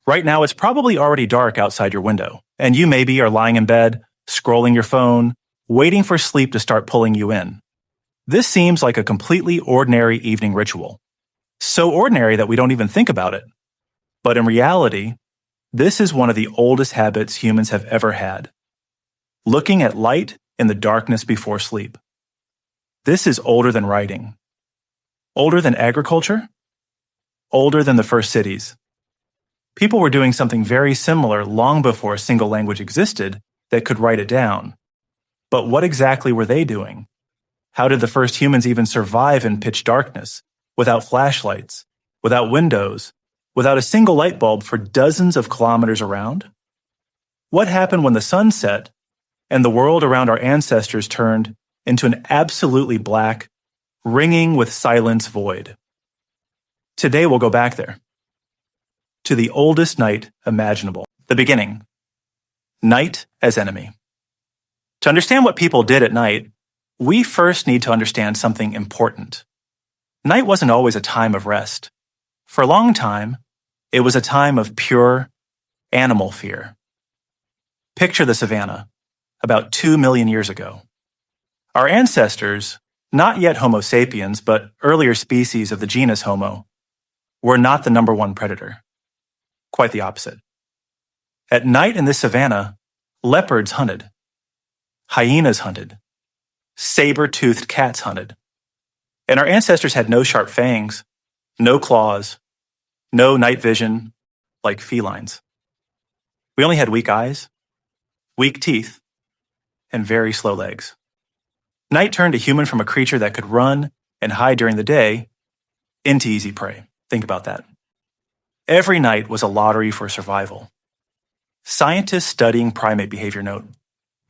Right now, it's probably already dark outside your window, and you maybe are lying in bed, scrolling your phone, waiting for sleep to start pulling you in. This seems like a completely ordinary evening ritual. So ordinary that we don't even think about it. But in reality, this is one of the oldest habits humans have ever had. Looking at light in the darkness before sleep. This is older than writing. Older than agriculture. Older than the first cities. People were doing something very similar long before a single language existed that could write it down. But what exactly were they doing? How did the first humans even survive in pitch darkness, without flashlights, without windows, without a single light bulb for dozens of kilometers around? What happened when the sun set and the world around our ancestors turned into an absolutely black, ringing with silence void? Today we'll go back there. To the oldest night imaginable, the beginning. Night as enemy. To understand what people did at night, we first need to understand something important. Night wasn't always a time of rest. For a long time, it was a time of pure animal fear. Picture the savannah, about 2 million years ago. Our ancestors, not yet Homo sapiens, but earlier species of the genus Homo, were not the number one predator. Quite the opposite. At night in this savannah, leopards hunted. Hyenas hunted. Saber-toothed cats hunted. And our ancestors had no sharp fangs, no claws, no night vision, like felines. We only had weak eyes, weak teeth, and very slow legs. Night turned a human from a creature that could run and hide during the day into easy prey. Think about that. Every night was a lottery for survival. Scientists studying primate behavior note,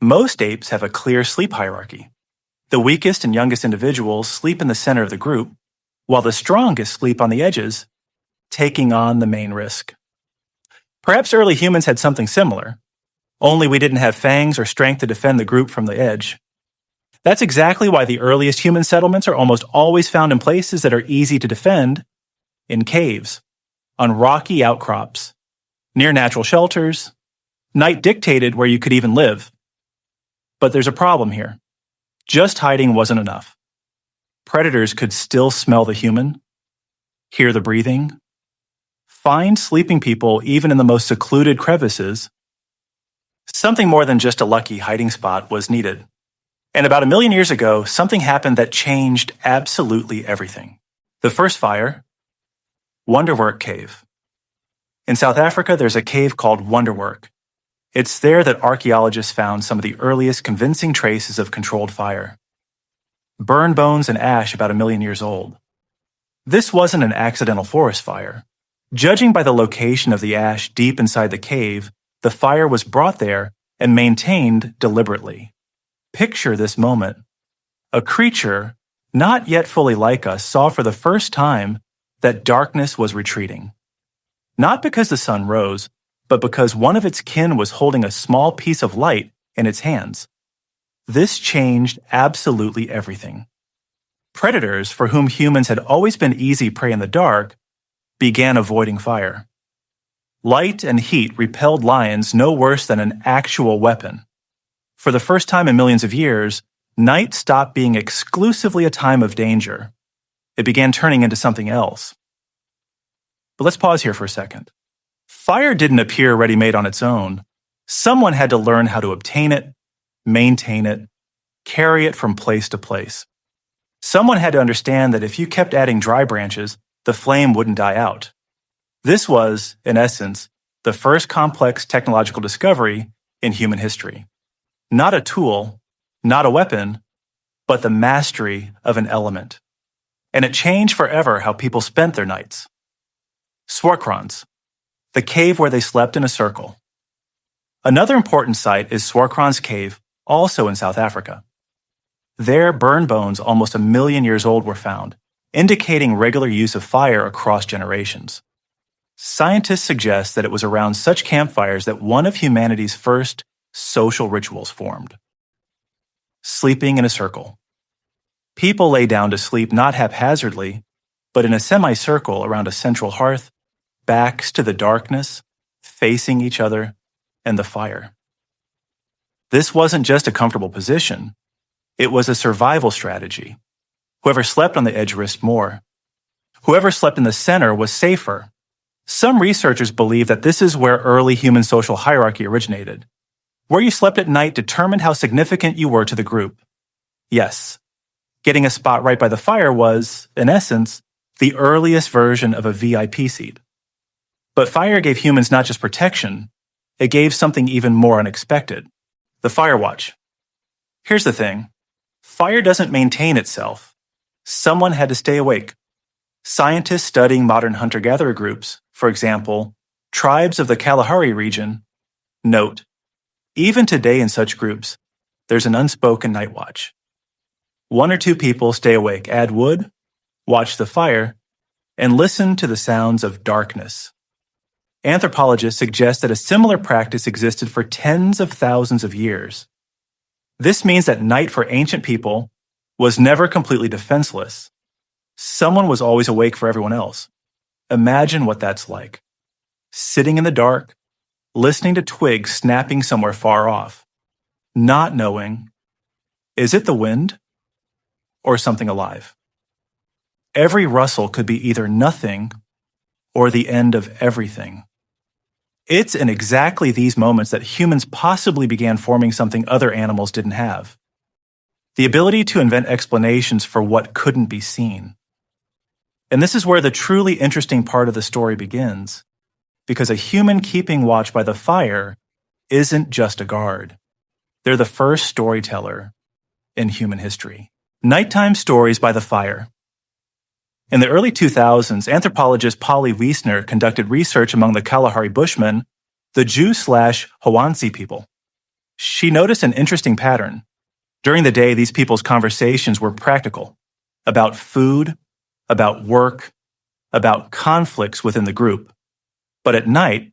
most apes have a clear sleep hierarchy. The weakest and youngest individuals sleep in the center of the group, while the strongest sleep on the edges, taking on the main risk. Perhaps early humans had something similar, only we didn't have fangs or strength to defend the group from the edge. That's exactly why the earliest human settlements are almost always found in places that are easy to defend, in caves, on rocky outcrops, near natural shelters. Night dictated where you could even live. But there's a problem here. Just hiding wasn't enough. Predators could still smell the human, hear the breathing, find sleeping people even in the most secluded crevices. Something more than just a lucky hiding spot was needed. And about 1 million years ago, something happened that changed absolutely everything. The first fire, Wonderwerk Cave. In South Africa, there's a cave called Wonderwerk. It's there that archaeologists found some of the earliest convincing traces of controlled fire. Burn bones and ash about 1 million years old. This wasn't an accidental forest fire. Judging by the location of the ash deep inside the cave, the fire was brought there and maintained deliberately. Picture this moment. A creature, not yet fully like us, saw for the first time that darkness was retreating. Not because the sun rose, but because one of its kin was holding a small piece of light in its hands. This changed absolutely everything. Predators, for whom humans had always been easy prey in the dark, began avoiding fire. Light and heat repelled lions no worse than an actual weapon. For the first time in millions of years, night stopped being exclusively a time of danger. It began turning into something else. But let's pause here for a second. Fire didn't appear ready-made on its own. Someone had to learn how to obtain it, maintain it, carry it from place to place. Someone had to understand that if you kept adding dry branches, the flame wouldn't die out. This was, in essence, the first complex technological discovery in human history. Not a tool, not a weapon, but the mastery of an element. And it changed forever how people spent their nights. Swartkrans, the cave where they slept in a circle. Another important site is Swartkrans Cave, also in South Africa. There, burn bones almost 1 million years old were found, indicating regular use of fire across generations. Scientists suggest that it was around such campfires that one of humanity's first social rituals formed. Sleeping in a circle. People lay down to sleep not haphazardly, but in a semicircle around a central hearth, backs to the darkness, facing each other and the fire. This wasn't just a comfortable position. It was a survival strategy. Whoever slept on the edge risked more. Whoever slept in the center was safer. Some researchers believe that this is where early human social hierarchy originated. Where you slept at night determined how significant you were to the group. Yes, getting a spot right by the fire was, in essence, the earliest version of a VIP seat. But fire gave humans not just protection, it gave something even more unexpected: the fire watch. Here's the thing: fire doesn't maintain itself. Someone had to stay awake. Scientists studying modern hunter-gatherer groups, for example, tribes of the Kalahari region, note, even today in such groups, there's an unspoken night watch. 1 or 2 people stay awake, add wood, watch the fire, and listen to the sounds of darkness. Anthropologists suggest that a similar practice existed for tens of thousands of years. This means that night for ancient people was never completely defenseless. Someone was always awake for everyone else. Imagine what that's like. Sitting in the dark, listening to twigs snapping somewhere far off, not knowing, is it the wind or something alive? Every rustle could be either nothing or the end of everything. It's in exactly these moments that humans possibly began forming something other animals didn't have: the ability to invent explanations for what couldn't be seen. And this is where the truly interesting part of the story begins, because a human keeping watch by the fire isn't just a guard. They're the first storyteller in human history. Nighttime stories by the fire. In the early 2000s, anthropologist Polly Wiesner conducted research among the Kalahari Bushmen, the Jew/Hawansi people. She noticed an interesting pattern. During the day, these people's conversations were practical, about food, about work, about conflicts within the group. But at night,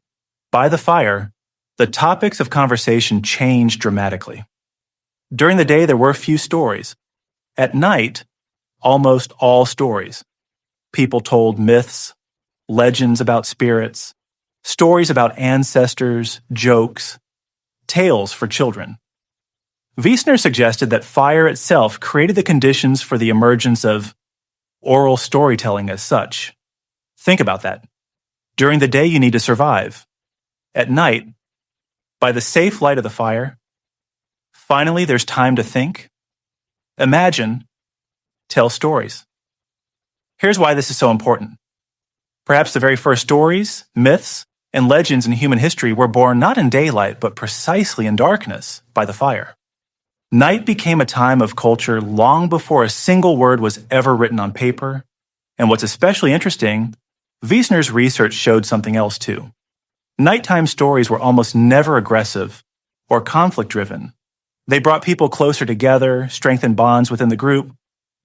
by the fire, the topics of conversation changed dramatically. During the day, there were few stories. At night, almost all stories. People told myths, legends about spirits, stories about ancestors, jokes, tales for children. Wiesner suggested that fire itself created the conditions for the emergence of oral storytelling as such. Think about that. During the day, you need to survive. At night, by the safe light of the fire, finally there's time to think, imagine, tell stories. Here's why this is so important. Perhaps the very first stories, myths, and legends in human history were born not in daylight, but precisely in darkness, by the fire. Night became a time of culture long before a single word was ever written on paper. And what's especially interesting, Wiesner's research showed something else too. Nighttime stories were almost never aggressive or conflict-driven. They brought people closer together, strengthened bonds within the group,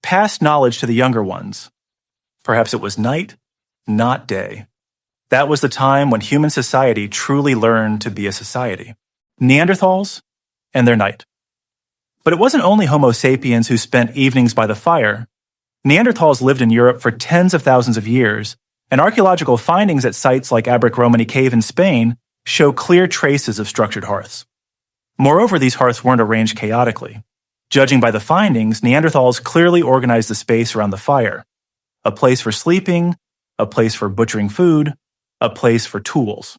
passed knowledge to the younger ones. Perhaps it was night, not day. That was the time when human society truly learned to be a society. Neanderthals and their night. But it wasn't only Homo sapiens who spent evenings by the fire. Neanderthals lived in Europe for tens of thousands of years, and archaeological findings at sites like Abric-Romany Cave in Spain show clear traces of structured hearths. Moreover, these hearths weren't arranged chaotically. Judging by the findings, Neanderthals clearly organized the space around the fire. A place for sleeping, a place for butchering food, a place for tools.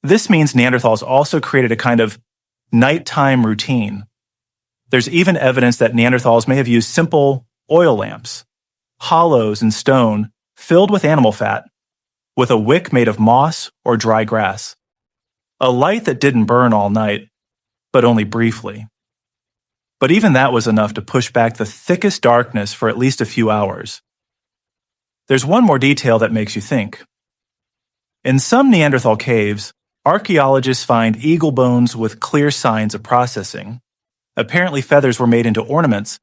This means Neanderthals also created a kind of nighttime routine. There's even evidence that Neanderthals may have used simple oil lamps, hollows in stone filled with animal fat, with a wick made of moss or dry grass. A light that didn't burn all night, but only briefly. But even that was enough to push back the thickest darkness for at least a few hours. There's one more detail that makes you think. In some Neanderthal caves, archaeologists find eagle bones with clear signs of processing. Apparently feathers were made into ornaments.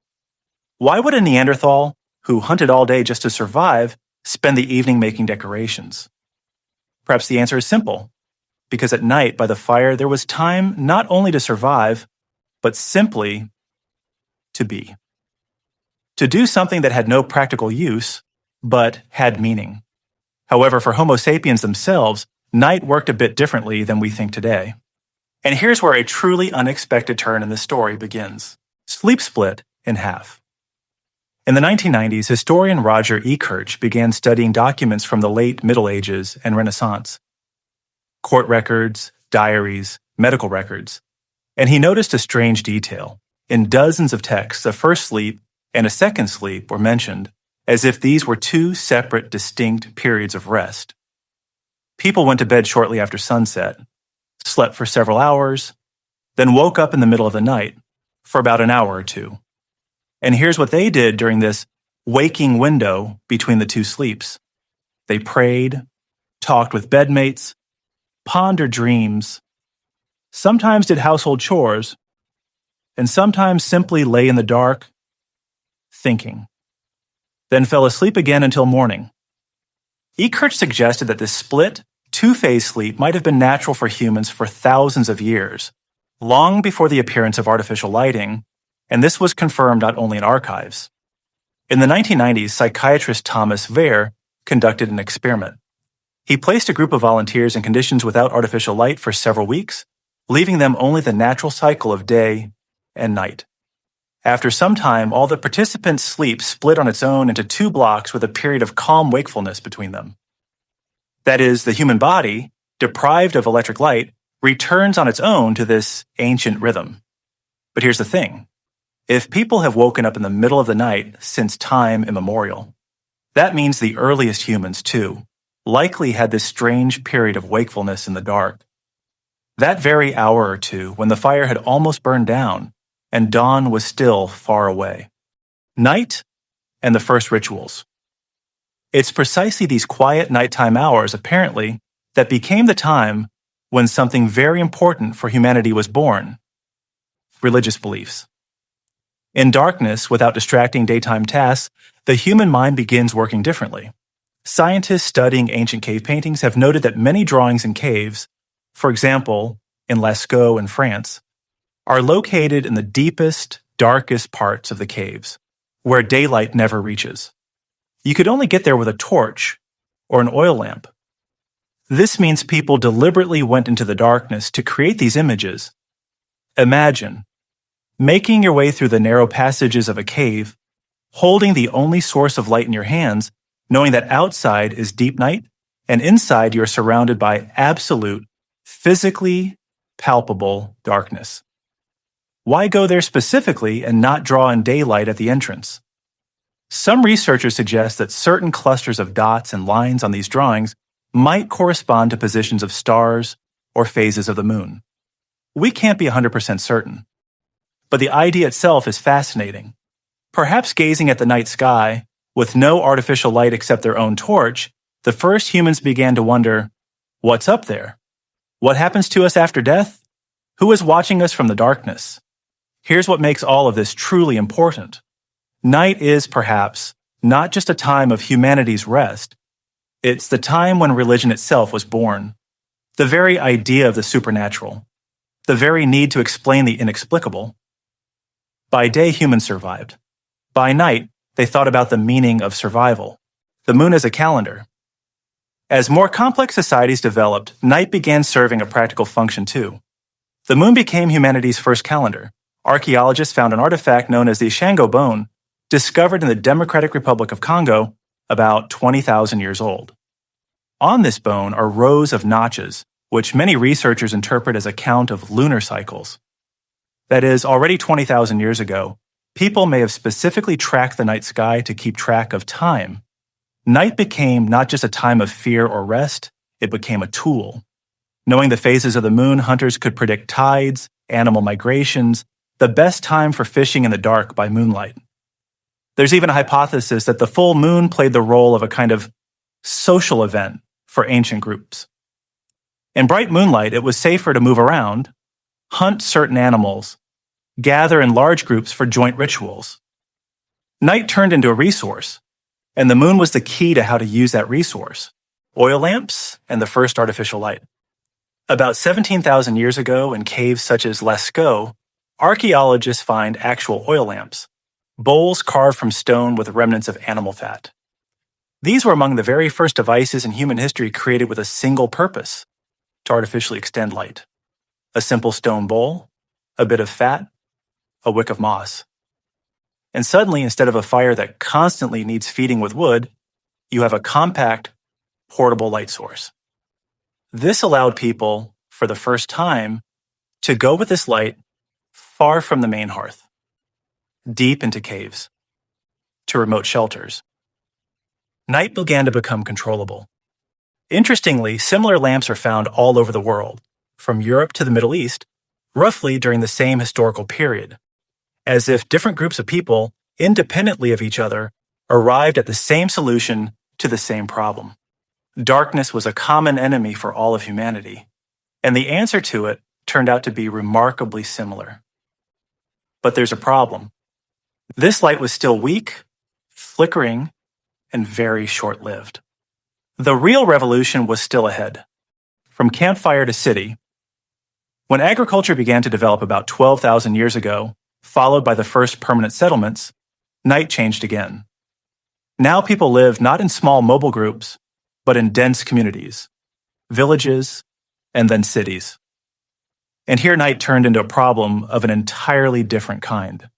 Why would a Neanderthal, who hunted all day just to survive, spend the evening making decorations? Perhaps the answer is simple. Because at night, by the fire, there was time not only to survive, but simply to be. To do something that had no practical use, but had meaning. However, for Homo sapiens themselves, night worked a bit differently than we think today. And here's where a truly unexpected turn in the story begins. Sleep split in half. In the 1990s, historian Roger E. Kirch began studying documents from the late Middle Ages and Renaissance. Court records, diaries, medical records. And he noticed a strange detail. In dozens of texts, a first sleep and a second sleep were mentioned, as if these were two separate, distinct periods of rest. People went to bed shortly after sunset, slept for several hours, then woke up in the middle of the night for about an hour or two. And here's what they did during this waking window between the two sleeps. They prayed, talked with bedmates, pondered dreams, sometimes did household chores, and sometimes simply lay in the dark, thinking, then fell asleep again until morning. E. Kirch suggested that this split, two-phase sleep might have been natural for humans for thousands of years, long before the appearance of artificial lighting, and this was confirmed not only in archives. In the 1990s, psychiatrist Thomas Edison conducted an experiment. He placed a group of volunteers in conditions without artificial light for several weeks, leaving them only the natural cycle of day and night. After some time, all the participants' sleep split on its own into two blocks with a period of calm wakefulness between them. That is, the human body, deprived of electric light, returns on its own to this ancient rhythm. But here's the thing. If people have woken up in the middle of the night since time immemorial, that means the earliest humans, too, likely had this strange period of wakefulness in the dark. That very hour or two when the fire had almost burned down and dawn was still far away. Night and the first rituals. It's precisely these quiet nighttime hours, apparently, that became the time when something very important for humanity was born: religious beliefs. In darkness, without distracting daytime tasks, the human mind begins working differently. Scientists studying ancient cave paintings have noted that many drawings in caves, for example, in Lascaux in France, are located in the deepest, darkest parts of the caves, where daylight never reaches. You could only get there with a torch or an oil lamp. This means people deliberately went into the darkness to create these images. Imagine making your way through the narrow passages of a cave, holding the only source of light in your hands, knowing that outside is deep night, and inside you are surrounded by absolute, physically palpable darkness. Why go there specifically and not draw in daylight at the entrance? Some researchers suggest that certain clusters of dots and lines on these drawings might correspond to positions of stars or phases of the moon. We can't be 100% certain, but the idea itself is fascinating. Perhaps gazing at the night sky, with no artificial light except their own torch, the first humans began to wonder, what's up there? What happens to us after death? Who is watching us from the darkness? Here's what makes all of this truly important. Night is, perhaps, not just a time of humanity's rest. It's the time when religion itself was born. The very idea of the supernatural. The very need to explain the inexplicable. By day, humans survived. By night, they thought about the meaning of survival. The moon as a calendar. As more complex societies developed, night began serving a practical function too. The moon became humanity's first calendar. Archaeologists found an artifact known as the Shango bone, discovered in the Democratic Republic of Congo, about 20,000 years old. On this bone are rows of notches, which many researchers interpret as a count of lunar cycles. That is, already 20,000 years ago, people may have specifically tracked the night sky to keep track of time. Night became not just a time of fear or rest, it became a tool. Knowing the phases of the moon, hunters could predict tides, animal migrations, the best time for fishing in the dark by moonlight. There's even a hypothesis that the full moon played the role of a kind of social event for ancient groups. In bright moonlight, it was safer to move around, hunt certain animals, gather in large groups for joint rituals. Night turned into a resource, and the moon was the key to how to use that resource: oil lamps and the first artificial light. About 17,000 years ago, in caves such as Lascaux, archaeologists find actual oil lamps, bowls carved from stone with remnants of animal fat. These were among the very first devices in human history created with a single purpose: to artificially extend light. A simple stone bowl, a bit of fat, a wick of moss. And suddenly, instead of a fire that constantly needs feeding with wood, you have a compact, portable light source. This allowed people, for the first time, to go with this light far from the main hearth, deep into caves, to remote shelters. Night began to become controllable. Interestingly, similar lamps are found all over the world, from Europe to the Middle East, roughly during the same historical period, as if different groups of people, independently of each other, arrived at the same solution to the same problem. Darkness was a common enemy for all of humanity, and the answer to it turned out to be remarkably similar. But there's a problem. This light was still weak, flickering, and very short-lived. The real revolution was still ahead. From campfire to city. When agriculture began to develop about 12,000 years ago, followed by the first permanent settlements, night changed again. Now people live not in small mobile groups, but in dense communities, villages, and then cities. And here night turned into a problem of an entirely different kind.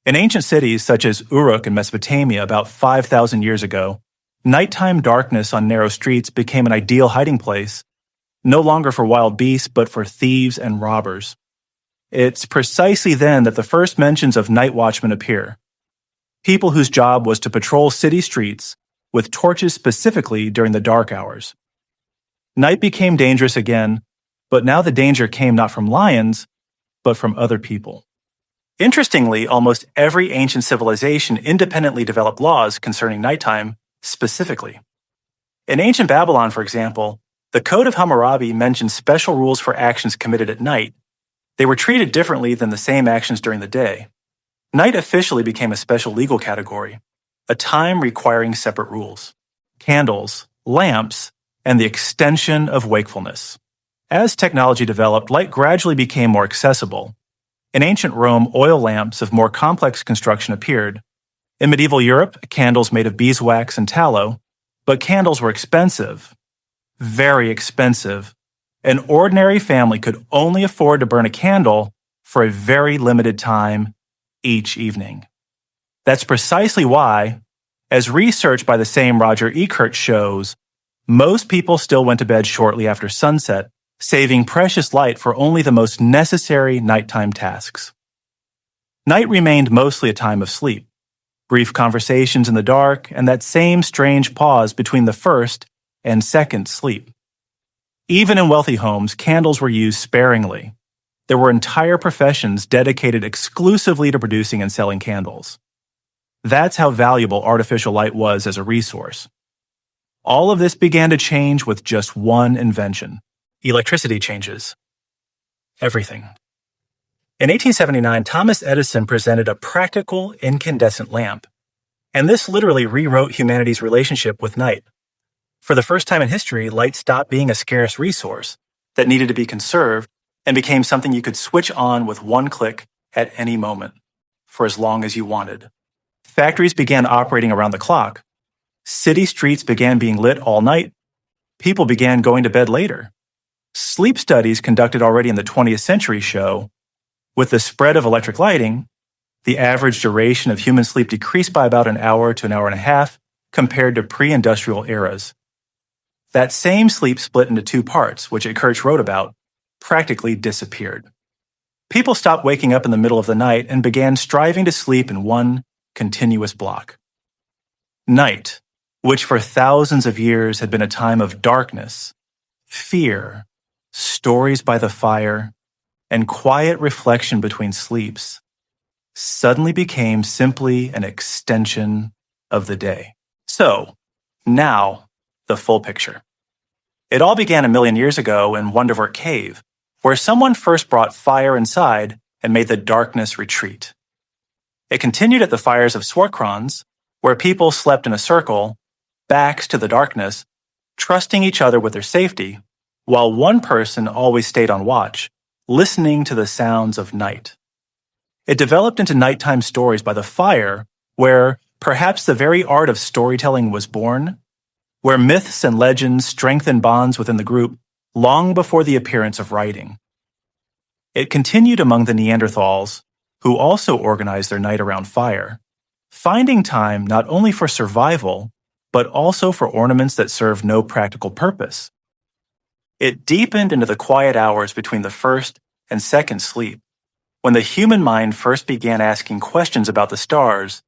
In ancient cities such as Uruk in Mesopotamia about 5,000 years ago, nighttime darkness on narrow streets became an ideal hiding place, no longer for wild beasts, but for thieves and robbers. It's precisely then that the first mentions of night watchmen appear. People whose job was to patrol city streets with torches specifically during the dark hours. Night became dangerous again, but now the danger came not from lions, but from other people. Interestingly, almost every ancient civilization independently developed laws concerning nighttime specifically. In ancient Babylon, for example, the Code of Hammurabi mentions special rules for actions committed at night. They were treated differently than the same actions during the day. Night officially became a special legal category, a time requiring separate rules: candles, lamps, and the extension of wakefulness. As technology developed, light gradually became more accessible. In ancient Rome, oil lamps of more complex construction appeared. In medieval Europe, candles made of beeswax and tallow, but candles were expensive, very expensive. An ordinary family could only afford to burn a candle for a very limited time each evening. That's precisely why, as research by the same Roger Ekert shows, most people still went to bed shortly after sunset, saving precious light for only the most necessary nighttime tasks. Night remained mostly a time of sleep, brief conversations in the dark, and that same strange pause between the first and second sleep. Even in wealthy homes, candles were used sparingly. There were entire professions dedicated exclusively to producing and selling candles. That's how valuable artificial light was as a resource. All of this began to change with just one invention. Electricity changes everything. In 1879, Thomas Edison presented a practical incandescent lamp, and this literally rewrote humanity's relationship with night. For the first time in history, light stopped being a scarce resource that needed to be conserved and became something you could switch on with one click at any moment, for as long as you wanted. Factories began operating around the clock. City streets began being lit all night. People began going to bed later. Sleep studies conducted already in the 20th century show, with the spread of electric lighting, the average duration of human sleep decreased by about an hour to an hour and a half compared to pre-industrial eras. That same sleep split into two parts, which Ekert wrote about, practically disappeared. People stopped waking up in the middle of the night and began striving to sleep in one continuous block. Night, which for thousands of years had been a time of darkness, fear, stories by the fire, and quiet reflection between sleeps, suddenly became simply an extension of the day. So, now, the full picture. It all began a million years ago in Wonderwerk Cave, where someone first brought fire inside and made the darkness retreat. It continued at the fires of Swartkrans, where people slept in a circle, backs to the darkness, trusting each other with their safety, while one person always stayed on watch, listening to the sounds of night. It developed into nighttime stories by the fire, where perhaps the very art of storytelling was born, where myths and legends strengthened bonds within the group long before the appearance of writing. It continued among the Neanderthals, who also organized their night around fire, finding time not only for survival, but also for ornaments that served no practical purpose. It deepened into the quiet hours between the first and second sleep, when the human mind first began asking questions about the stars,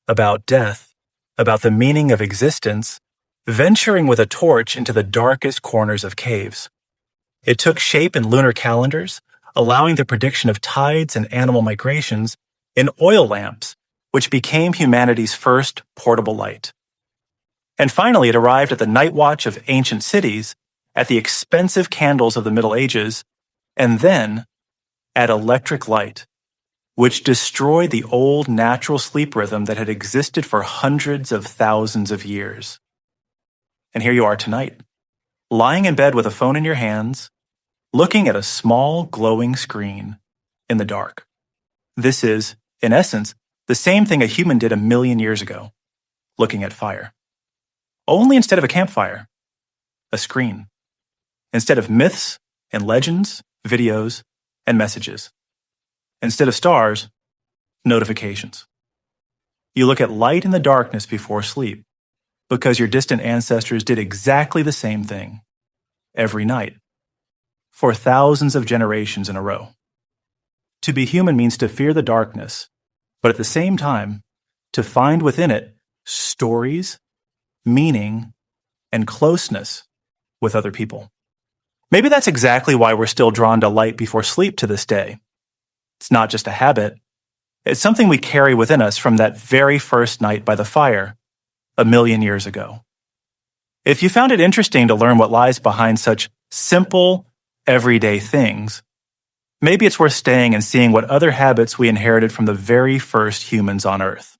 about death, about the meaning of existence, venturing with a torch into the darkest corners of caves. It took shape in lunar calendars, allowing the prediction of tides and animal migrations, in oil lamps, which became humanity's first portable light. And finally, it arrived at the night watch of ancient cities, at the expensive candles of the Middle Ages, and then at electric light, which destroyed the old natural sleep rhythm that had existed for hundreds of thousands of years. And here you are tonight, lying in bed with a phone in your hands, looking at a small glowing screen in the dark. This is, in essence, the same thing a human did 1,000,000 years ago, looking at fire. Only instead of a campfire, a screen. Instead of myths and legends, videos, and messages. Instead of stars, notifications. You look at light in the darkness before sleep, because your distant ancestors did exactly the same thing, every night, for thousands of generations in a row. To be human means to fear the darkness, but at the same time, to find within it stories, meaning, and closeness with other people. Maybe that's exactly why we're still drawn to light before sleep to this day. It's not just a habit. It's something we carry within us from that very first night by the fire 1,000,000 years ago. If you found it interesting to learn what lies behind such simple, everyday things, maybe it's worth staying and seeing what other habits we inherited from the very first humans on Earth.